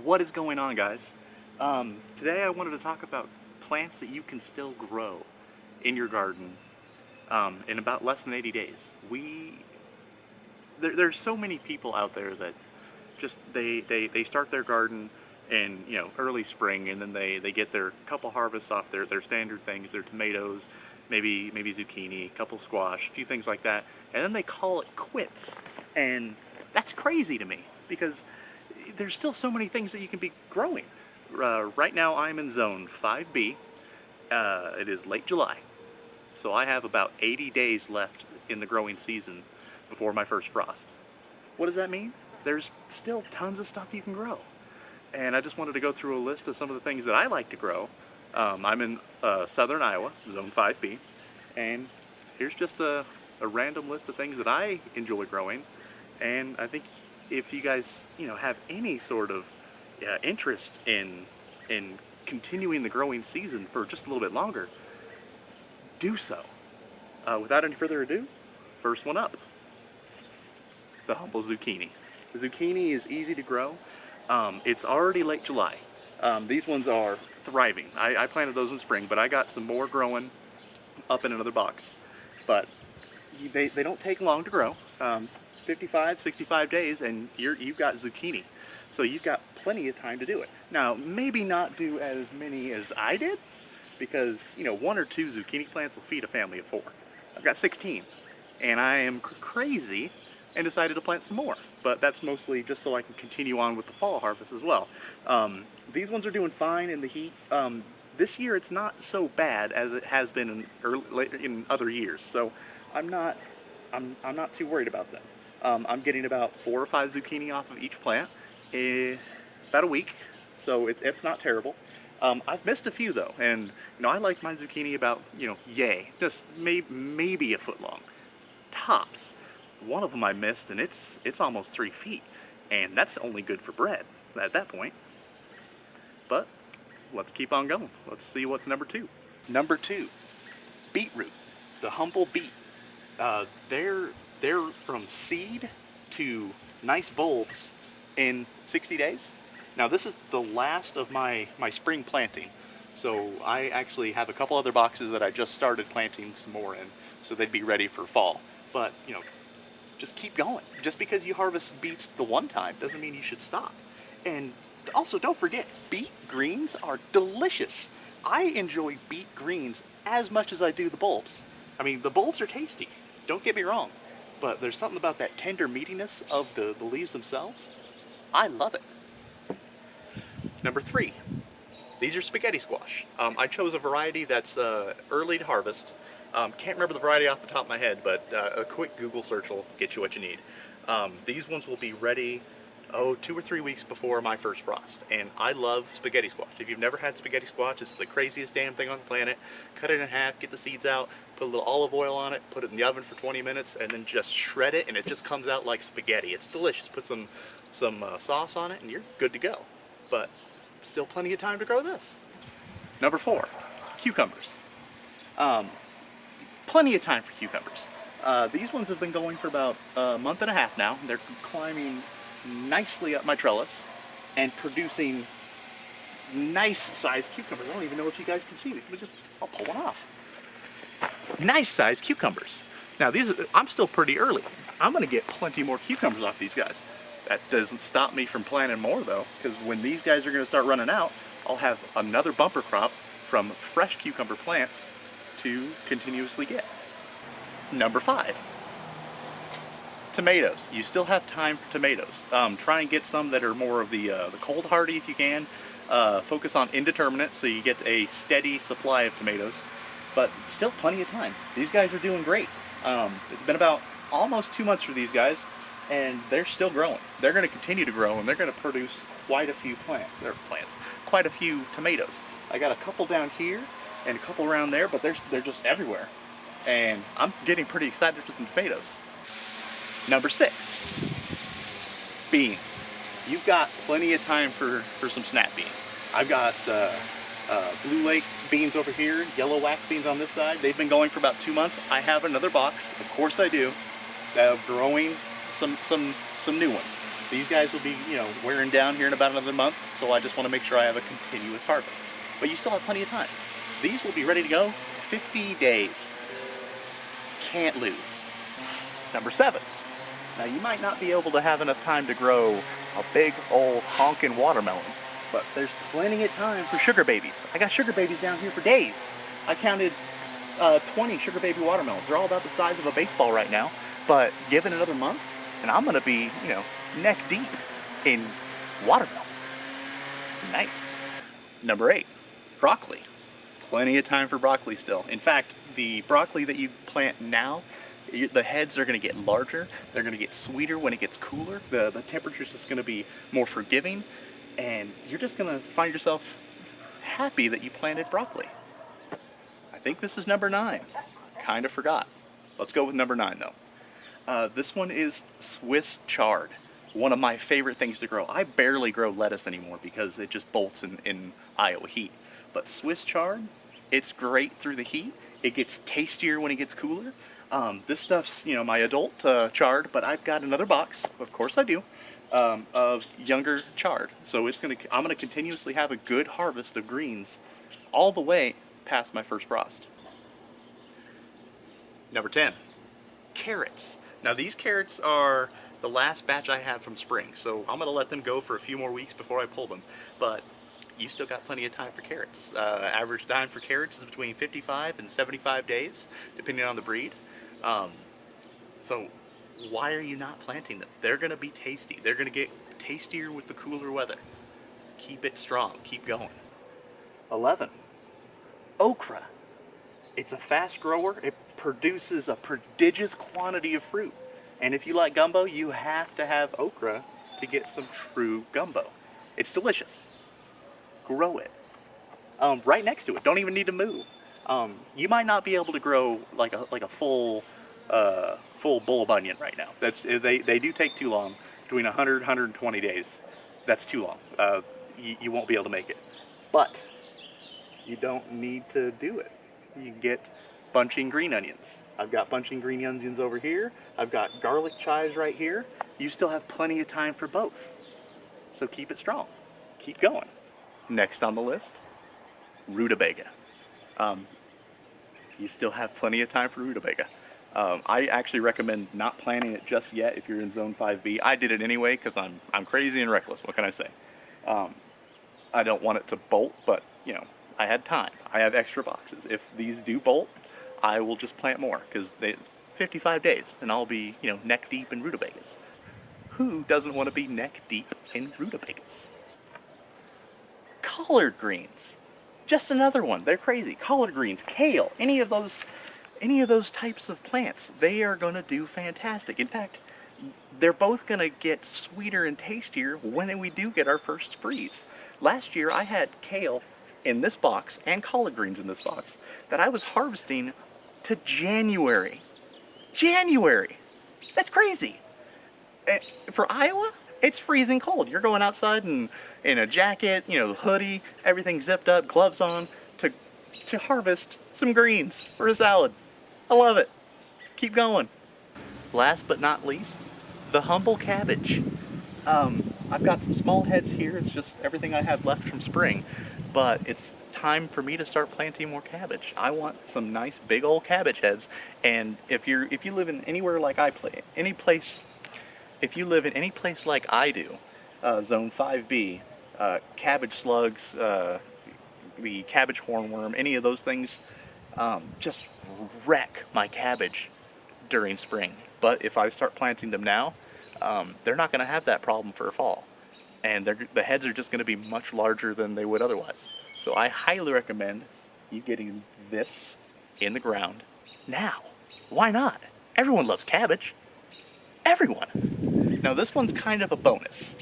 What is going on, guys? Today I wanted to talk about plants that you can still grow in your garden in about less than 80 days. There's so many people out there that just they start their garden in early spring, and then they get their couple harvests off their standard things, their tomatoes, maybe zucchini, a couple squash, a few things like that, and then they call it quits. And that's crazy to me because there's still so many things that you can be growing. Right now I'm in zone 5B. It is late July, so I have about 80 days left in the growing season before my first frost. What does that mean? There's still tons of stuff you can grow. And I just wanted to go through a list of some of the things that I like to grow. I'm in southern Iowa, zone 5B, and here's just a random list of things that I enjoy growing. And I think if you guys have any sort of interest in continuing the growing season for just a little bit longer, do so. Without any further ado, first one up, the humble zucchini. The zucchini is easy to grow. It's already late July. These ones are thriving. I planted those in spring, but I got some more growing up in another box. But they don't take long to grow. 55, 65 days and you've got zucchini. So you've got plenty of time to do it. Now, maybe not do as many as I did, because one or two zucchini plants will feed a family of 4. I've got 16, and I am crazy and decided to plant some more. But that's mostly just so I can continue on with the fall harvest as well. These ones are doing fine in the heat. This year it's not so bad as it has been in other years, so I'm not too worried about them. I'm getting about 4 or 5 zucchini off of each plant in about a week, so it's not terrible. I've missed a few though, and I like my zucchini about yay, just maybe a foot long, tops. One of them I missed, and it's almost 3 feet, and that's only good for bread at that point. But let's keep on going. Let's see what's number 2. Number 2, beetroot, the humble beet. They're from seed to nice bulbs in 60 days. Now this is the last of my spring planting, so I actually have a couple other boxes that I just started planting some more in, so they'd be ready for fall. But just keep going. Just because you harvest beets the one time doesn't mean you should stop. And also, don't forget, beet greens are delicious. I enjoy beet greens as much as I do the bulbs. I mean, the bulbs are tasty, don't get me wrong, but there's something about that tender meatiness of the leaves themselves. I love it. Number 3, these are spaghetti squash. I chose a variety that's early to harvest. Can't remember the variety off the top of my head, but a quick Google search will get you what you need. These ones will be ready 2 or 3 weeks before my first frost, and I love spaghetti squash. If you've never had spaghetti squash, it's the craziest damn thing on the planet. Cut it in half, get the seeds out, put a little olive oil on it, put it in the oven for 20 minutes, and then just shred it, and it just comes out like spaghetti. It's delicious. Put some sauce on it, and you're good to go. But still plenty of time to grow this. Number 4, cucumbers. Plenty of time for cucumbers. These ones have been going for about a month and a half now. They're climbing nicely up my trellis and producing nice sized cucumbers. I don't even know if you guys can see these. I'll pull one off. Nice sized cucumbers. Now I'm still pretty early. I'm gonna get plenty more cucumbers off these guys. That doesn't stop me from planting more though, because when these guys are gonna start running out, I'll have another bumper crop from fresh cucumber plants to continuously get. Number 5, tomatoes. You still have time for tomatoes. Try and get some that are more of the cold hardy if you can. Focus on indeterminate so you get a steady supply of tomatoes, but still plenty of time. These guys are doing great. It's been about almost 2 months for these guys, and they're still growing. They're going to continue to grow, and they're going to produce quite a few quite a few tomatoes. I got a couple down here and a couple around there, but they're just everywhere, and I'm getting pretty excited for some tomatoes. Number 6, beans. You've got plenty of time for some snap beans. I've got Blue Lake beans over here, yellow wax beans on this side. They've been going for about 2 months. I have another box, of course I do, growing some new ones. These guys will be, you know, wearing down here in about another month, so I just want to make sure I have a continuous harvest. But you still have plenty of time. These will be ready to go 50 days. Can't lose. Number 7. Now you might not be able to have enough time to grow a big old honkin' watermelon, but there's plenty of time for sugar babies. I got sugar babies down here for days. I counted 20 sugar baby watermelons. They're all about the size of a baseball right now, but given another month, and I'm gonna be, you know, neck deep in watermelon. Nice. Number 8, broccoli. Plenty of time for broccoli still. In fact, the broccoli that you plant now, the heads are going to get larger. They're going to get sweeter when it gets cooler. The temperature's just going to be more forgiving, and you're just going to find yourself happy that you planted broccoli. I think this is number 9. Kind of forgot. Let's go with number 9 though. This one is Swiss chard. One of my favorite things to grow. I barely grow lettuce anymore because it just bolts in Iowa heat. But Swiss chard, it's great through the heat. It gets tastier when it gets cooler. This stuff's, you know, my adult chard, but I've got another box, of course I do, of younger chard. So I'm gonna continuously have a good harvest of greens all the way past my first frost. Number 10, carrots. Now these carrots are the last batch I have from spring, so I'm gonna let them go for a few more weeks before I pull them. But you still got plenty of time for carrots. Average time for carrots is between 55 and 75 days, depending on the breed. So why are you not planting them? They're gonna be tasty. They're gonna get tastier with the cooler weather. Keep it strong, keep going. 11, okra. It's a fast grower. It produces a prodigious quantity of fruit. And if you like gumbo, you have to have okra to get some true gumbo. It's delicious. Grow it. Right next to it. Don't even need to move. You might not be able to grow like a full bull of onion right now. They do take too long. Between 100 120 days. That's too long. You won't be able to make it. But you don't need to do it. You can get bunching green onions. I've got bunching green onions over here. I've got garlic chives right here. You still have plenty of time for both. So keep it strong. Keep going. Next on the list, rutabaga. You still have plenty of time for rutabaga. I actually recommend not planting it just yet if you're in zone 5B. I did it anyway because I'm crazy and reckless. What can I say? I don't want it to bolt, but you know, I had time. I have extra boxes. If these do bolt, I will just plant more because 55 days and I'll be, you know, neck deep in rutabagas. Who doesn't want to be neck deep in rutabagas? Collard greens. Just another one. They're crazy. Collard greens, kale, any of those types of plants, they are going to do fantastic. In fact, they're both going to get sweeter and tastier when we do get our first freeze. Last year I had kale in this box and collard greens in this box that I was harvesting to January. January! That's crazy! For Iowa, it's freezing cold. You're going outside in a jacket, you know, hoodie, everything zipped up, gloves on, to harvest some greens for a salad. I love it. Keep going. Last but not least, the humble cabbage. I've got some small heads here. It's just everything I have left from spring, but it's time for me to start planting more cabbage. I want some nice big old cabbage heads. And if you live in anywhere like if you live in any place like I do, zone 5B, cabbage slugs, the cabbage hornworm, any of those things, just wreck my cabbage during spring. But if I start planting them now, they're not going to have that problem for fall. And the heads are just going to be much larger than they would otherwise. So I highly recommend you getting this in the ground now. Why not? Everyone loves cabbage. Everyone. Now this one's kind of a bonus.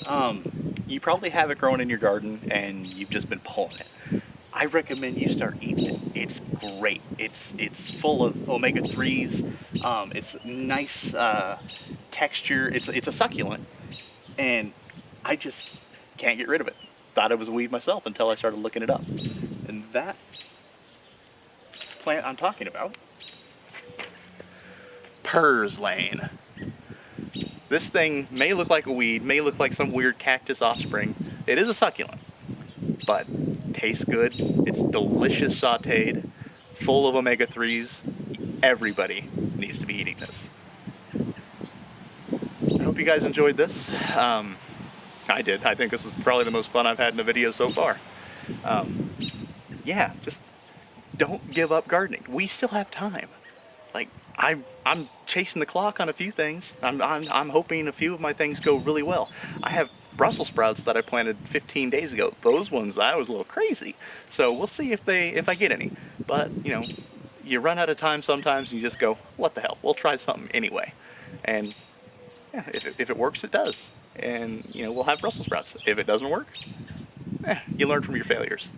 You probably have it growing in your garden and you've just been pulling it. I recommend you start eating it. It's great. It's full of omega-3s. It's nice texture. It's a succulent, and I just can't get rid of it. Thought it was a weed myself until I started looking it up. And that plant I'm talking about, purslane. This thing may look like a weed, may look like some weird cactus offspring. It is a succulent, but tastes good. It's delicious sauteed, full of omega-3s. Everybody needs to be eating this. I hope you guys enjoyed this. I did. I think this is probably the most fun I've had in a video so far. Yeah, just don't give up gardening. We still have time. Like, I'm chasing the clock on a few things. I'm hoping a few of my things go really well. I have Brussels sprouts that I planted 15 days ago. Those ones, I was a little crazy. So we'll see if I get any. But, you know, you run out of time sometimes and you just go, what the hell, we'll try something anyway. And yeah, if it works, it does. And, you know, we'll have Brussels sprouts. If it doesn't work, you learn from your failures.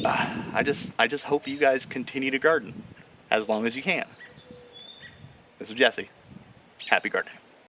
I just hope you guys continue to garden as long as you can. This is Jesse. Happy gardening.